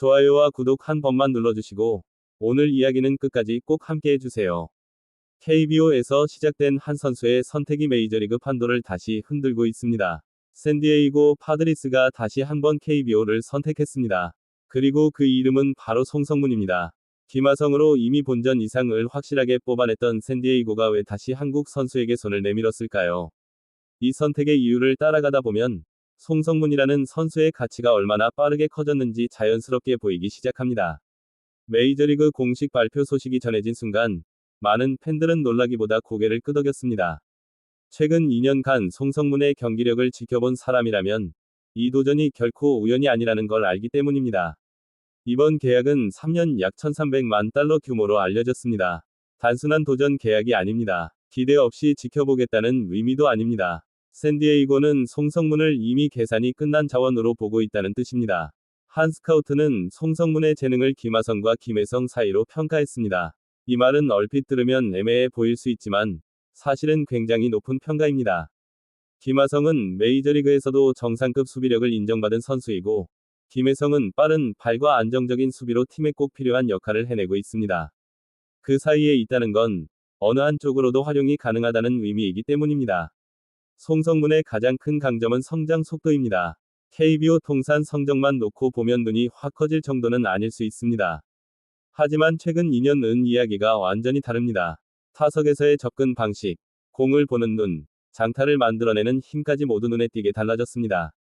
좋아요와 구독 한 번만 눌러주시고, 오늘 이야기는 끝까지 꼭 함께 해주세요. KBO에서 시작된 한 선수의 선택이 메이저리그 판도를 다시 흔들고 있습니다. 샌디에이고 파드리스가 다시 한번 KBO를 선택했습니다. 그리고 그 이름은 바로 송성문입니다. 김하성으로 이미 본전 이상을 확실하게 뽑아냈던 샌디에이고가 왜 다시 한국 선수에게 손을 내밀었을까요? 이 선택의 이유를 따라가다 보면 송성문이라는 선수의 가치가 얼마나 빠르게 커졌는지 자연스럽게 보이기 시작합니다. 메이저리그 공식 발표 소식이 전해진 순간 많은 팬들은 놀라기보다 고개를 끄덕였습니다. 최근 2년간 송성문의 경기력을 지켜본 사람이라면 이 도전이 결코 우연이 아니라는 걸 알기 때문입니다. 이번 계약은 3년 약 1,300만 달러 규모로 알려졌습니다. 단순한 도전 계약이 아닙니다. 기대 없이 지켜보겠다는 의미도 아닙니다. 샌디에이고는 송성문을 이미 계산이 끝난 자원으로 보고 있다는 뜻입니다. 한 스카우트는 송성문의 재능을 김하성과 김혜성 사이로 평가했습니다. 이 말은 얼핏 들으면 애매해 보일 수 있지만 사실은 굉장히 높은 평가입니다. 김하성은 메이저리그에서도 정상급 수비력을 인정받은 선수이고, 김혜성은 빠른 발과 안정적인 수비로 팀에 꼭 필요한 역할을 해내고 있습니다. 그 사이에 있다는 건 어느 한쪽으로도 활용이 가능하다는 의미이기 때문입니다. 송성문의 가장 큰 강점은 성장 속도입니다. KBO 통산 성적만 놓고 보면 눈이 확 커질 정도는 아닐 수 있습니다. 하지만 최근 2년은 이야기가 완전히 다릅니다. 타석에서의 접근 방식, 공을 보는 눈, 장타를 만들어내는 힘까지 모두 눈에 띄게 달라졌습니다.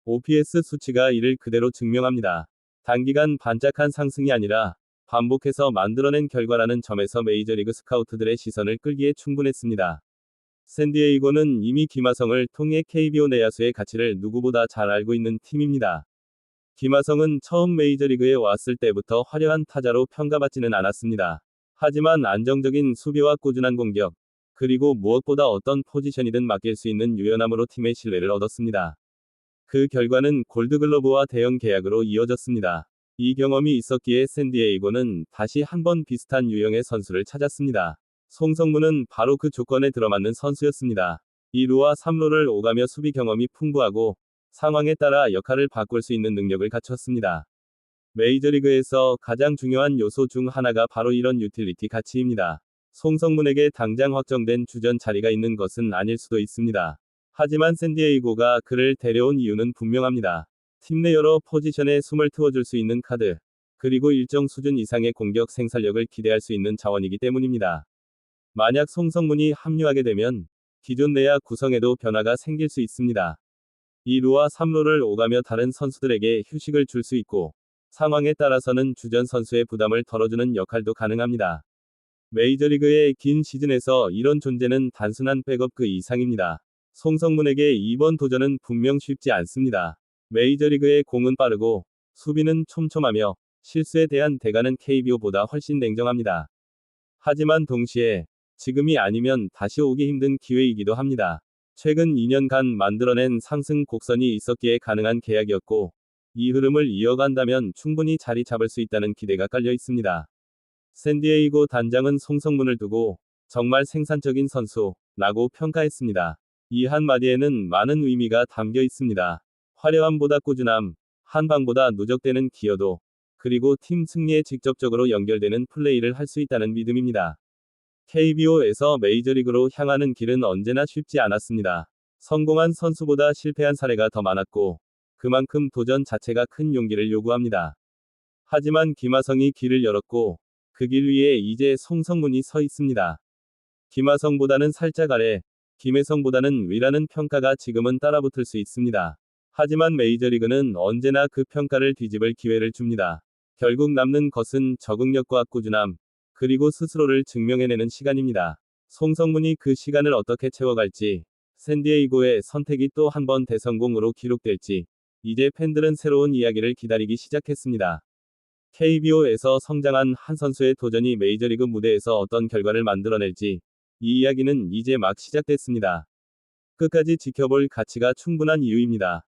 OPS 수치가 이를 그대로 증명합니다. 단기간 반짝한 상승이 아니라 반복해서 만들어낸 결과라는 점에서 메이저리그 스카우트들의 시선을 끌기에 충분했습니다. 샌디에이고는 이미 김하성을 통해 KBO 내야수의 가치를 누구보다 잘 알고 있는 팀입니다. 김하성은 처음 메이저리그에 왔을 때부터 화려한 타자로 평가받지는 않았습니다. 하지만 안정적인 수비와 꾸준한 공격, 그리고 무엇보다 어떤 포지션이든 맡길 수 있는 유연함으로 팀의 신뢰를 얻었습니다. 그 결과는 골드글러브와 대형 계약으로 이어졌습니다. 이 경험이 있었기에 샌디에이고는 다시 한번 비슷한 유형의 선수를 찾았습니다. 송성문은 바로 그 조건에 들어맞는 선수였습니다. 2루와 3루를 오가며 수비 경험이 풍부하고 상황에 따라 역할을 바꿀 수 있는 능력을 갖췄습니다. 메이저리그에서 가장 중요한 요소 중 하나가 바로 이런 유틸리티 가치입니다. 송성문에게 당장 확정된 주전 자리가 있는 것은 아닐 수도 있습니다. 하지만 샌디에이고가 그를 데려온 이유는 분명합니다. 팀 내 여러 포지션에 숨을 트워줄 수 있는 카드, 그리고 일정 수준 이상의 공격 생산력을 기대할 수 있는 자원이기 때문입니다. 만약 송성문이 합류하게 되면 기존 내야 구성에도 변화가 생길 수 있습니다. 2루와 3루를 오가며 다른 선수들에게 휴식을 줄 수 있고, 상황에 따라서는 주전 선수의 부담을 덜어주는 역할도 가능합니다. 메이저리그의 긴 시즌에서 이런 존재는 단순한 백업 그 이상입니다. 송성문에게 이번 도전은 분명 쉽지 않습니다. 메이저리그의 공은 빠르고 수비는 촘촘하며 실수에 대한 대가는 KBO보다 훨씬 냉정합니다. 하지만 동시에 지금이 아니면 다시 오기 힘든 기회이기도 합니다. 최근 2년간 만들어낸 상승 곡선이 있었기에 가능한 계약이었고, 이 흐름을 이어간다면 충분히 자리 잡을 수 있다는 기대가 깔려 있습니다. 샌디에이고 단장은 송성문을 두고 정말 생산적인 선수라고 평가했습니다. 이 한마디에는 많은 의미가 담겨 있습니다. 화려함보다 꾸준함, 한 방보다 누적되는 기여도, 그리고 팀 승리에 직접적으로 연결되는 플레이를 할 수 있다는 믿음입니다. KBO에서 메이저리그로 향하는 길은 언제나 쉽지 않았습니다. 성공한 선수보다 실패한 사례가 더 많았고, 그만큼 도전 자체가 큰 용기를 요구합니다. 하지만 김하성이 길을 열었고, 그 길 위에 이제 송성문이 서 있습니다. 김하성보다는 살짝 아래, 김혜성보다는 위라는 평가가 지금은 따라붙을 수 있습니다. 하지만 메이저리그는 언제나 그 평가를 뒤집을 기회를 줍니다. 결국 남는 것은 적응력과 꾸준함, 그리고 스스로를 증명해내는 시간입니다. 송성문이 그 시간을 어떻게 채워갈지, 샌디에이고의 선택이 또 한 번 대성공으로 기록될지, 이제 팬들은 새로운 이야기를 기다리기 시작했습니다. KBO에서 성장한 한 선수의 도전이 메이저리그 무대에서 어떤 결과를 만들어낼지, 이 이야기는 이제 막 시작됐습니다. 끝까지 지켜볼 가치가 충분한 이유입니다.